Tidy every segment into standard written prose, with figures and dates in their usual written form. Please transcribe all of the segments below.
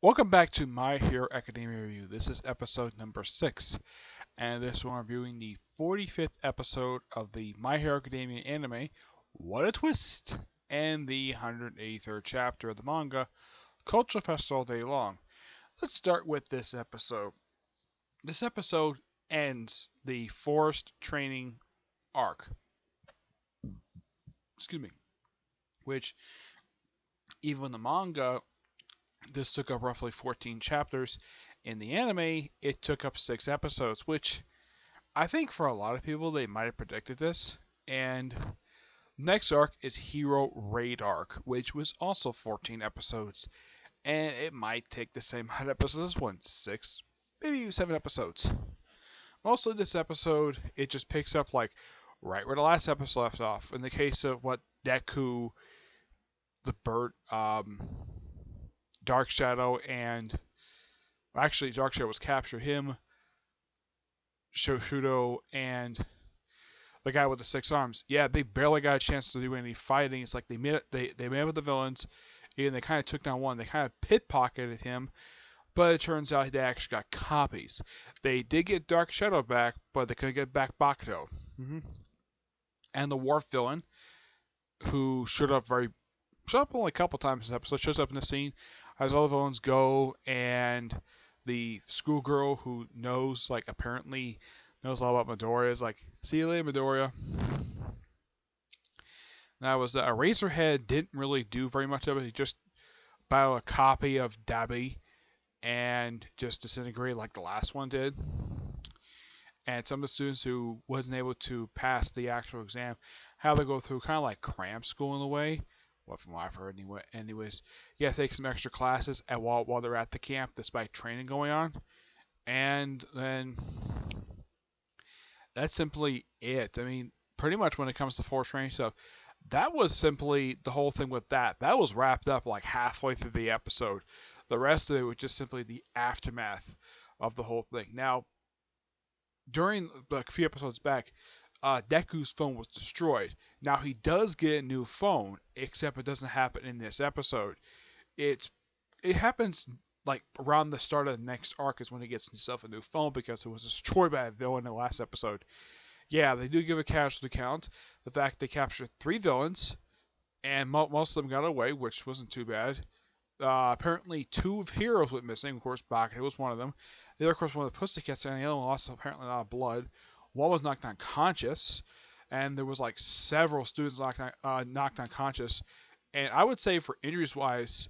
Welcome back to My Hero Academia Review. This is episode number 6, and this one reviewing the 45th episode of the My Hero Academia anime, What a Twist, and the 183rd chapter of the manga, Culture Fest All Day Long. Let's start with this episode. This episode ends the forest training arc, excuse me, which even in the manga, this took up roughly 14 chapters. In the anime, it took up 6 episodes, which I think for a lot of people, they might have predicted this. And next arc is Hero Raid arc, which was also 14 episodes. And it might take the same amount of episodes as one, 6, maybe 7 episodes. Mostly this episode, it just picks up like right where the last episode left off. In the case of what Deku, the bird, Dark Shadow, and actually Dark Shadow was captured. Him, Shoshudo, and the guy with the 6 arms. Yeah, they barely got a chance to do any fighting. It's like they met with the villains, and they kind of took down one. They kind of pickpocketed him, but it turns out they actually got copies. They did get Dark Shadow back, but they couldn't get back Bakuto. And the Wharf villain, who showed up only a couple times in this episode, shows up in the scene as all the villains go, and the schoolgirl who knows, like, apparently knows a lot about Midoriya is like, see you later, Midoriya. That was Eraserhead didn't really do very much of it. He just bought a copy of Dabi and just disintegrated like the last one did. And some of the students who wasn't able to pass the actual exam had to go through kind of like cram school in a way. Well, from what I've heard, anyways, you have to take some extra classes while they're at the camp, despite training going on. And then that's simply it. I mean, pretty much when it comes to force training stuff, that was simply the whole thing with that. That was wrapped up like halfway through the episode. The rest of it was just simply the aftermath of the whole thing. Now, during a few episodes back, Deku's phone was destroyed. Now he does get a new phone, except it doesn't happen in this episode. It's it happens like around the start of the next arc is when he gets himself a new phone because it was destroyed by a villain in the last episode. Yeah, they do give a casualty count. The fact they captured 3 villains and most of them got away, which wasn't too bad. Apparently, 2 heroes went missing. Of course, Bakuto was one of them. The other, of course, one of the Pussycats, and the other one lost apparently a lot of blood. One was knocked unconscious, and there was like several students knocked unconscious. And I would say, for injuries wise,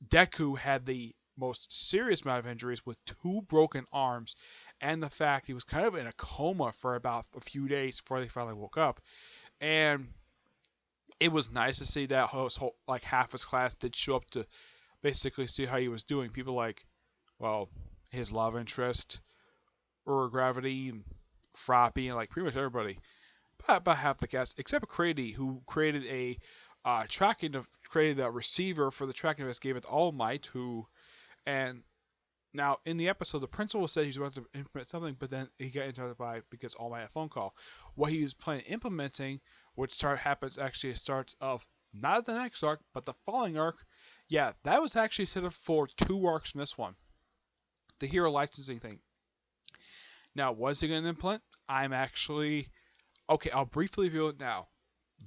Deku had the most serious amount of injuries with 2 broken arms, and the fact he was kind of in a coma for about a few days before they finally woke up. And it was nice to see that like half his class did show up to basically see how he was doing. People like, well, his love interest, Gravity, and Froppy, and like pretty much everybody. About half the cast, except Crady, who created a created a receiver for the tracking device, gave it All Might, who and now in the episode the principal said he was about to implement something, but then he got interrupted by because All Might had a phone call. What he was planning implementing, which happens actually starts of not the next arc, but the following arc. Yeah, that was actually set up for 2 arcs in this one. The hero licensing thing. Now, what is he going to implement? I'm actually okay. I'll briefly review it now.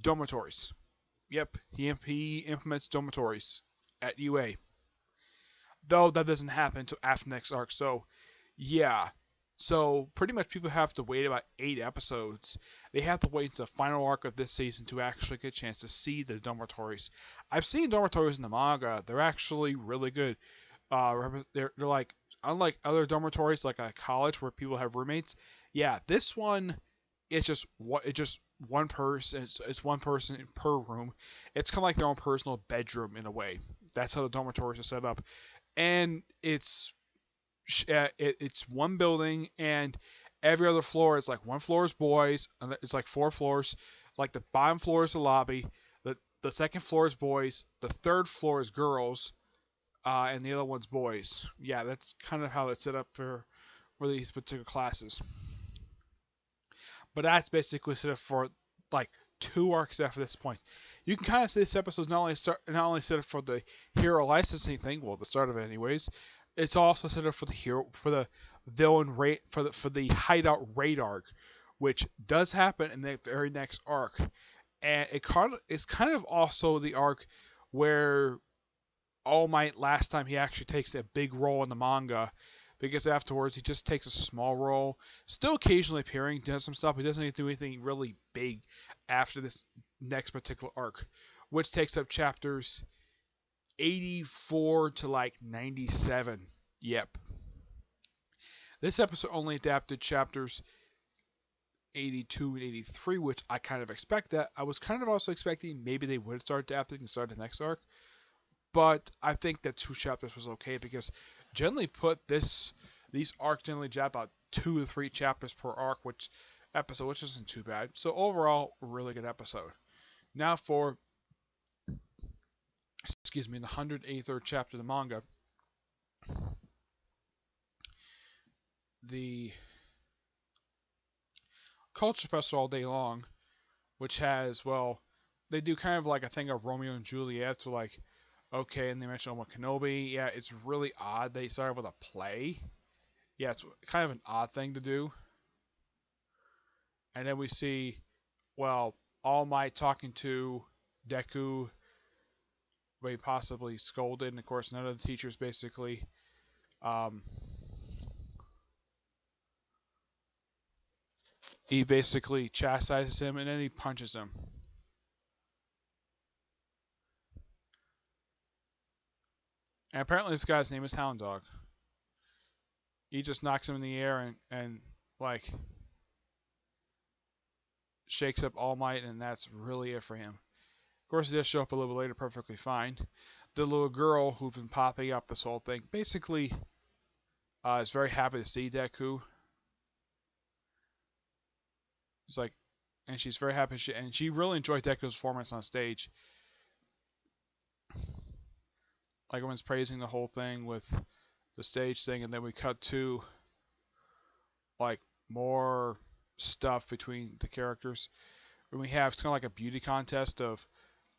Dormitories. Yep, he implements dormitories at UA. Though that doesn't happen until after next arc. So, yeah. So pretty much people have to wait about 8 episodes. They have to wait until the final arc of this season to actually get a chance to see the dormitories. I've seen dormitories in the manga. They're actually really good. They're like unlike other dormitories like a college where people have roommates. Yeah, this one it's just one person. It's one person per room. It's kind of like their own personal bedroom in a way. That's how the dormitories are set up, and it's one building, and every other floor is like one floor is boys, and it's like 4 floors. Like the bottom floor is the lobby, the second floor is boys, the third floor is girls, and the other one's boys. Yeah, that's kind of how it's set up for these particular classes. But that's basically set up for like 2 arcs after this point. you can kind of say this episode's not only set up for the hero licensing thing, well, the start of it anyways. It's also set up for the hero for the villain rate for the hideout raid arc, which does happen in the very next arc, and it's kind of also the arc where All Might last time he actually takes a big role in the manga, because afterwards he just takes a small role, still occasionally appearing, does some stuff, but doesn't do anything really big after this next particular arc, which takes up chapters 84 to like 97. Yep. This episode only adapted chapters 82 and 83, which I kind of expect that. I was kind of also expecting maybe they would start adapting and start the next arc. But I think that 2 chapters was okay because generally these arcs generally adapt about 2 to 3 chapters per arc, which isn't too bad. So overall, really good episode. Now for the 183rd chapter of the manga. The Culture Festival All Day Long, which has, well, they do kind of like a thing of Romeo and Juliet, so like, okay, and they mention Obi-Wan Kenobi. Yeah, it's really odd they started with a play. Yeah, it's kind of an odd thing to do. And then we see, well, All Might talking to Deku, where he possibly scolded, and of course none of the teachers basically he basically chastises him, and then he punches him. And apparently this guy's name is Hound Dog. He just knocks him in the air and like shakes up All Might, and that's really it for him. Of course, he does show up a little bit later perfectly fine. The little girl who's been popping up this whole thing basically is very happy to see Deku. It's like, and she's very happy, and she really enjoyed Deku's performance on stage. Like, everyone's praising the whole thing with the stage thing, and then we cut to like more stuff between the characters. When we have, it's kind of like a beauty contest of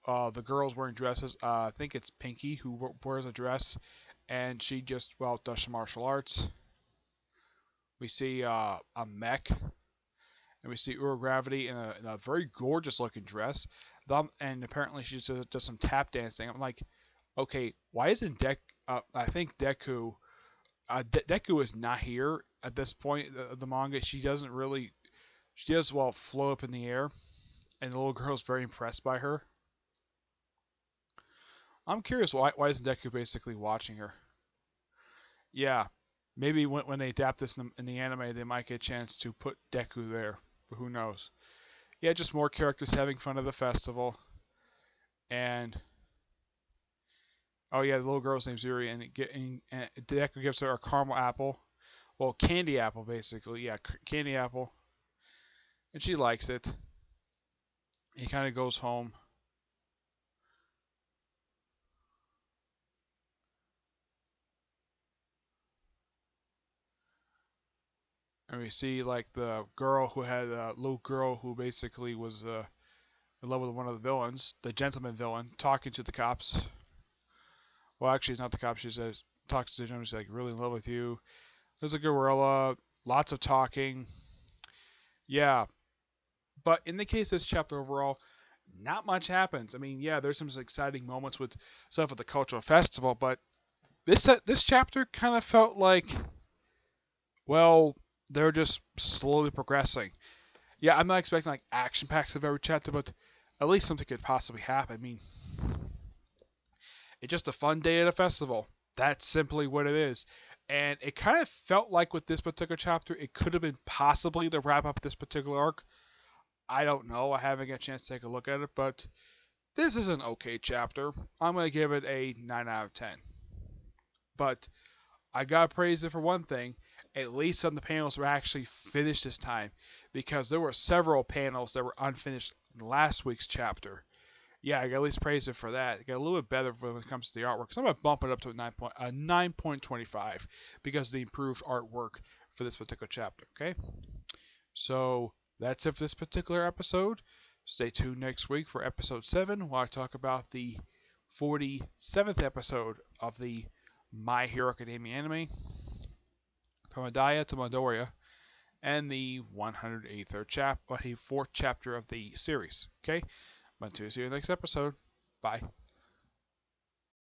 the girls wearing dresses. I think it's Pinky who wears a dress, and she just, well, does some martial arts. We see a mech, and we see Ura Gravity in a very gorgeous looking dress. And apparently she does some tap dancing. I'm like, okay, why isn't I think Deku is not here at this point of the manga. She does, well, float up in the air, and the little girl's very impressed by her. I'm curious why isn't Deku basically watching her? Yeah, maybe when they adapt this in the anime, they might get a chance to put Deku there, but who knows? Yeah, just more characters having fun at the festival, and oh yeah, the little girl's name's Yuri, and Deku gives her a caramel apple, well, candy apple basically, yeah, candy apple, and she likes it. He kind of goes home. And we see like the girl who had a little girl who basically was in love with one of the villains, the gentleman villain, talking to the cops. Well, actually, it's not the cops. She says talks to the gentleman. She's like, really in love with you. There's a gorilla. Lots of talking. Yeah, but in the case of this chapter overall, not much happens. I mean, yeah, there's some exciting moments with stuff at the cultural festival, but this chapter kind of felt like, well, they're just slowly progressing. Yeah, I'm not expecting like action packs of every chapter, but at least something could possibly happen. I mean, it's just a fun day at a festival. That's simply what it is. And it kind of felt like with this particular chapter, it could have been possibly the wrap up this particular arc. I don't know. I haven't got a chance to take a look at it, but this is an okay chapter. I'm going to give it a 9 out of 10. But I got to praise it for one thing. At least some of the panels were actually finished this time, because there were several panels that were unfinished in last week's chapter. Yeah, I got at least praise it for that. It got a little bit better when it comes to the artwork. So I'm going to bump it up to a 9.25 because of the improved artwork for this particular chapter. Okay, so that's it for this particular episode. Stay tuned next week for episode 7, where I talk about the 47th episode of the My Hero Academia anime, From Adaya to Midoriya, and the 183rd fourth chapter of the series. Okay? I'm going to see you in the next episode. Bye.